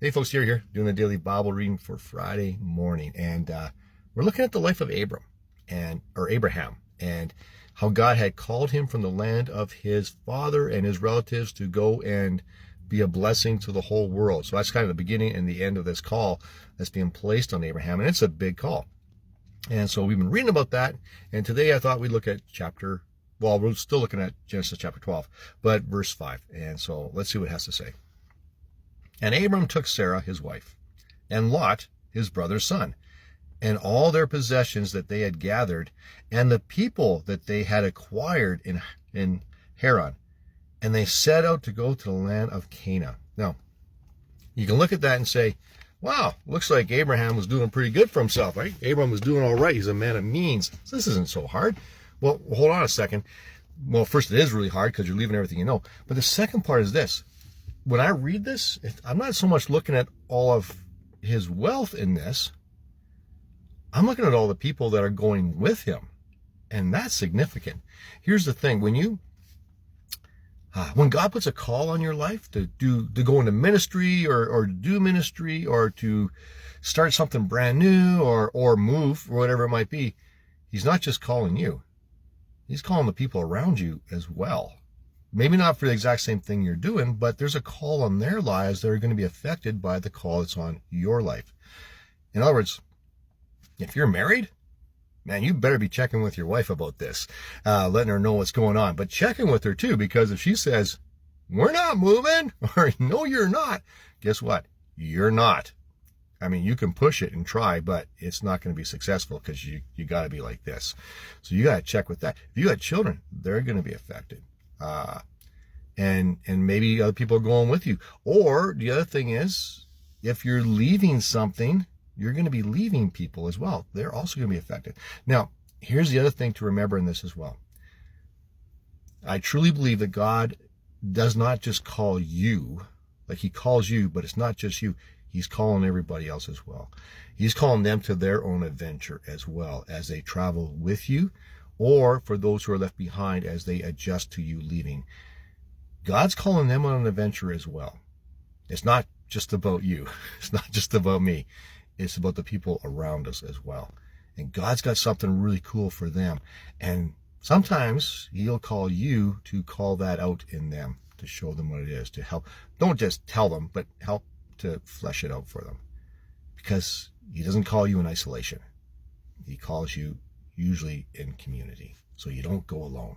Hey folks, Jerry here, doing a daily Bible reading for Friday morning, and we're looking at the life of Abraham, and how God had called him from the land of his father and his relatives to go and be a blessing to the whole world. So that's kind of the beginning and the end of this call that's being placed on Abraham, and it's a big call. And so we've been reading about that, and today I thought we'd look at we're still looking at Genesis chapter 12, but verse 5. And so let's see what it has to say. And Abram took Sarah his wife, and Lot his brother's son, and all their possessions that they had gathered, and the people that they had acquired in Haran, and they set out to go to the land of Canaan. Now, you can look at that and say, wow, looks like Abraham was doing pretty good for himself, right? Abraham was doing all right. He's a man of means. So this isn't so hard. Well, hold on a second. Well, first, it is really hard because you're leaving everything you know. But the second part is this. When I read this, I'm not so much looking at all of his wealth in this. I'm looking at all the people that are going with him. And that's significant. Here's the thing. When God puts a call on your life to go into ministry or do ministry or to start something brand new or move or whatever it might be, he's not just calling you. He's calling the people around you as well. Maybe not for the exact same thing you're doing, but there's a call on their lives that are going to be affected by the call that's on your life. In other words, if you're married, man, you better be checking with your wife about this, letting her know what's going on. But checking with her too, because if she says, we're not moving, or no, you're not, guess what? You're not. I mean, you can push it and try, but it's not going to be successful because you got to be like this. So you got to check with that. If you got children, they're going to be affected. And maybe other people are going with you. Or the other thing is, if you're leaving something, you're going to be leaving people as well. They're also going to be affected. Now, here's the other thing to remember in this as well. I truly believe that God does not just call you, like he calls you, but it's not just you. He's calling everybody else as well. He's calling them to their own adventure as well as they travel with you, or for those who are left behind as they adjust to you leaving. God's calling them on an adventure as well. It's not just about you. It's not just about me. It's about the people around us as well. And God's got something really cool for them. And sometimes he'll call you to call that out in them, to show them what it is, to help. Don't just tell them, but help to flesh it out for them. Because he doesn't call you in isolation. He calls you usually in community. So you don't go alone.